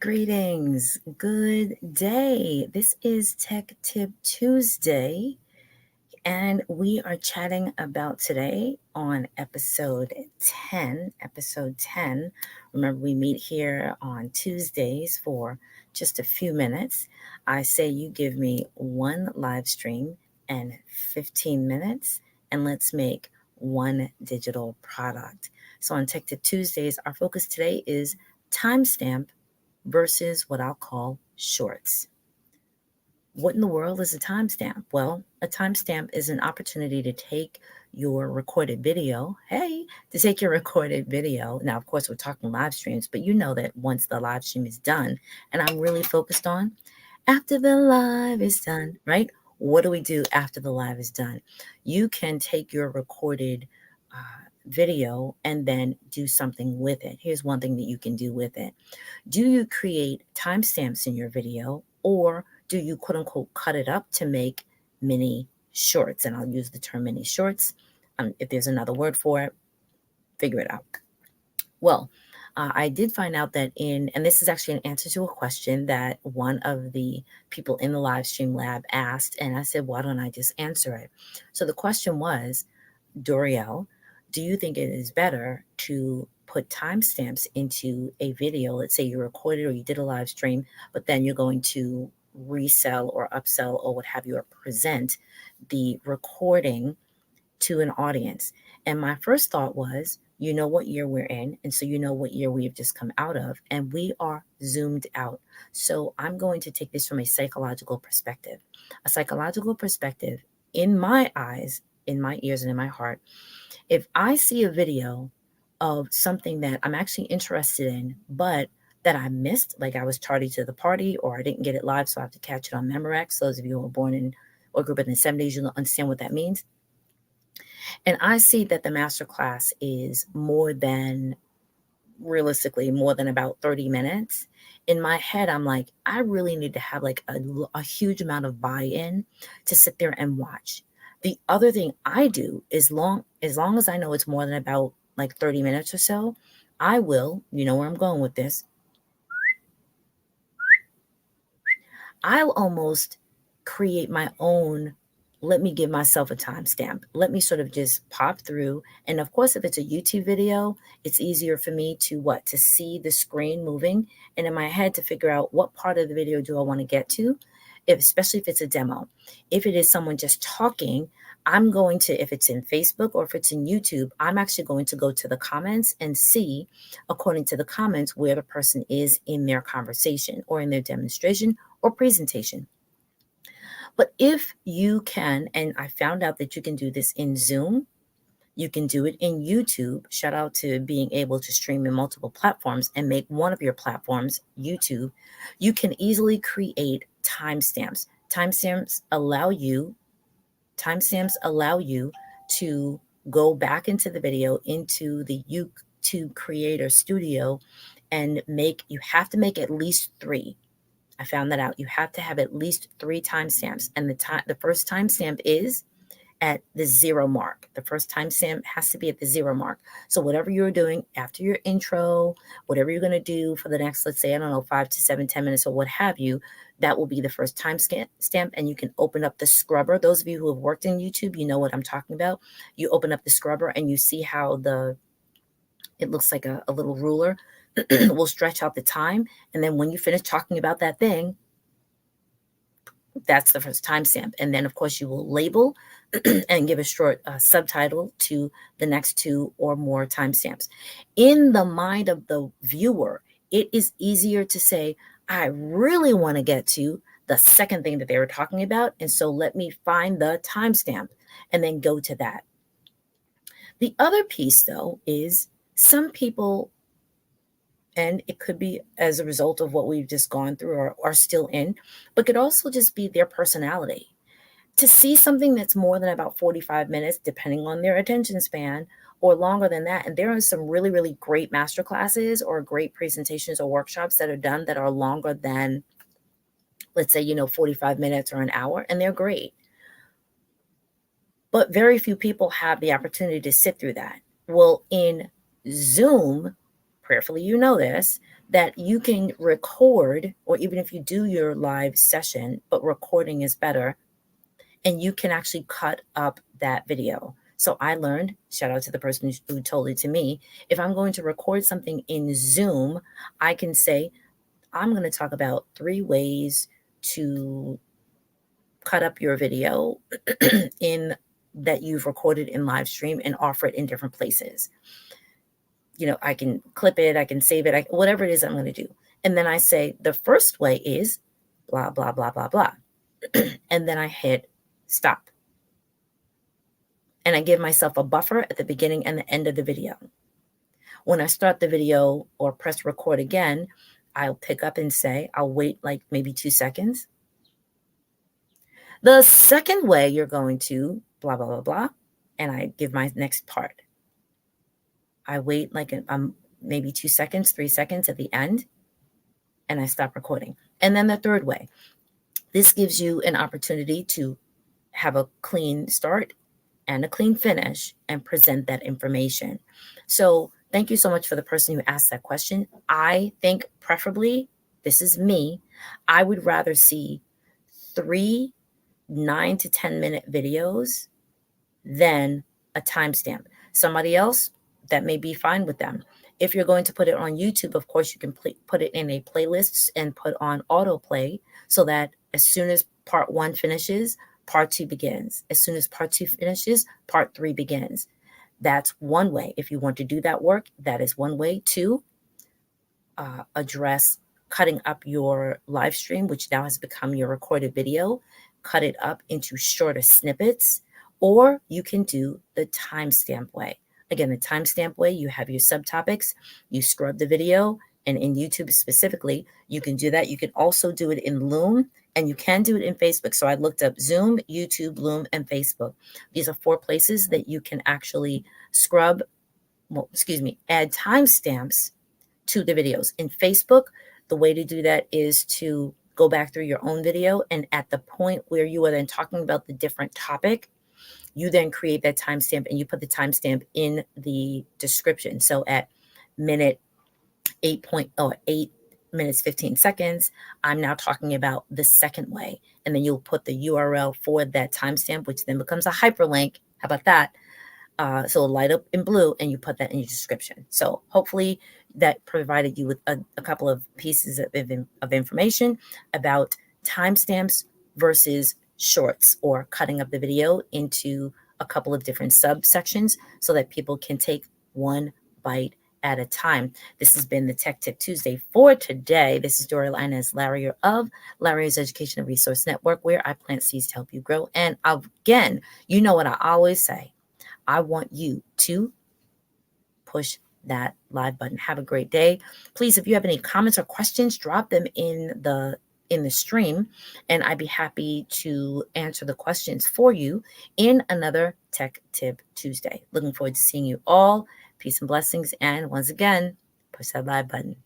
Greetings. Good day. This is Tech Tip Tuesday, and we are chatting about today on episode 10. Episode 10. Remember, we meet here on Tuesdays for just a few minutes. I say you give me one live stream and 15 minutes, and let's make one digital product. So, on Tech Tip Tuesdays, our focus today is timestamp versus what I'll call shorts. What in the world is a timestamp? Well, a timestamp is an opportunity to take your recorded video. Hey, to take your recorded video. Now, of course, we're talking live streams, but you know that once the live stream is done, and I'm really focused on after the live is done, right? What do we do after the live is done? You can take your recorded video and then do something with it. Here's one thing that you can do with it. Do you create timestamps in your video, or do you quote unquote cut it up to make mini shorts? And I'll use the term mini shorts. If there's another word for it, figure it out. Well, I did find out that and this is actually an answer to a question that one of the people in the live stream lab asked, and I said, why don't I just answer it? So the question was, Doriel, do you think it is better to put timestamps into a video? Let's say you recorded or you did a live stream, but then you're going to resell or upsell or what have you, or present the recording to an audience. And my first thought was, you know what year we're in, and so you know what year we've just come out of, and we are zoomed out. So I'm going to take this from a psychological perspective. A psychological perspective, in my eyes, in my ears, and in my heart, if I see a video of something that I'm actually interested in, but that I missed, like I was tardy to the party or I didn't get it live, so I have to catch it on Memorex. Those of you who were born in or grew up in the 70s, you'll understand what that means. And I see that the masterclass is realistically more than about 30 minutes. In my head, I'm like, I really need to have like a huge amount of buy-in to sit there and watch. The other thing I do is as long as I know it's more than about like 30 minutes or so, I will, you know where I'm going with this, I'll almost create my own. Let me give myself a timestamp. Let me sort of just pop through. And of course, if it's a YouTube video, it's easier for me to see the screen moving. And in my head to figure out what part of the video do I want to get to, especially if it's a demo. If it is someone just talking, I'm going to, if it's in Facebook or if it's in YouTube, I'm actually going to go to the comments and see, according to the comments, where the person is in their conversation or in their demonstration or presentation. But if you can, and I found out that you can do this in Zoom, you can do it in YouTube. Shout out to being able to stream in multiple platforms and make one of your platforms YouTube. You can easily create timestamps. Timestamps allow you to go back into the video, into the YouTube Creator Studio, and you have to make at least 3. I found that out. You have to have at least 3 timestamps, and the first timestamp is at the 0 mark. The first timestamp has to be at the 0 mark. So whatever you're doing after your intro, whatever you're going to do for the next, let's say, I don't know, 5 to 7, 10 minutes or what have you, that will be the first timestamp. And you can open up the scrubber. Those of you who have worked in YouTube, you know what I'm talking about. You open up the scrubber and you see how it looks like a little ruler will stretch out the time. And then when you finish talking about that thing, that's the first timestamp. And then, of course, you will label and give a short subtitle to the next 2 or more timestamps. In the mind of the viewer, it is easier to say, I really want to get to the second thing that they were talking about. And so let me find the timestamp and then go to that. The other piece, though, is some people, and it could be as a result of what we've just gone through or are still in, but could also just be their personality. To see something that's more than about 45 minutes, depending on their attention span, or longer than that, and there are some really, really great masterclasses or great presentations or workshops that are done that are longer than, let's say, 45 minutes or an hour, and they're great. But very few people have the opportunity to sit through that. Well, in Zoom, prayerfully, you know this, that you can record, or even if you do your live session, but recording is better, and you can actually cut up that video. So I learned, shout out to the person who told it to me, if I'm going to record something in Zoom, I can say, I'm going to talk about 3 ways to cut up your video in that you've recorded in live stream and offer it in different places. I can clip it, I can save it, whatever it is I'm going to do. And then I say, the first way is blah, blah, blah, blah, blah. And then I hit stop. And I give myself a buffer at the beginning and the end of the video. When I start the video or press record again, I'll pick up and say, I'll wait like maybe 2 seconds. The second way, you're going to blah, blah, blah, blah. And I give my next part. I wait like maybe 2 seconds, 3 seconds at the end, and I stop recording. And then the third way, this gives you an opportunity to have a clean start and a clean finish and present that information. So thank you so much for the person who asked that question. I think preferably, this is me, I would rather see 3 9 to 10 minute videos than a timestamp. Somebody else, that may be fine with them. If you're going to put it on YouTube, of course, you can put it in a playlist and put on autoplay so that as soon as part 1 finishes, part 2 begins. As soon as part 2 finishes, part 3 begins. That's one way. If you want to do that work, that is one way to address cutting up your live stream, which now has become your recorded video, cut it up into shorter snippets, or you can do the timestamp way. Again, the timestamp way, you have your subtopics, you scrub the video, and in YouTube specifically, you can do that. You can also do it in Loom, and you can do it in Facebook. So I looked up Zoom, YouTube, Loom, and Facebook. These are 4 places that you can actually add timestamps to the videos. In Facebook, the way to do that is to go back through your own video, and at the point where you are then talking about the different topic, you then create that timestamp and you put the timestamp in the description. So at minute 8 minutes 15 seconds, I'm now talking about the second way, and then you'll put the URL for that timestamp, which then becomes a hyperlink. How about that? So it'll light up in blue, and you put that in your description. So hopefully that provided you with a couple of pieces of information about timestamps versus shorts, or cutting up the video into a couple of different subsections so that people can take one bite at a time. This has been the Tech Tip Tuesday for today. This is Dory Linus Larrier of Larrier's Education and Resource Network, where I plant seeds to help you grow. And again, you know what I always say, I want you to push that live button. Have a great day. Please, if you have any comments or questions, drop them in the stream, and I'd be happy to answer the questions for you in another Tech Tip Tuesday. Looking forward to seeing you all. Peace and blessings. And once again, push that live button.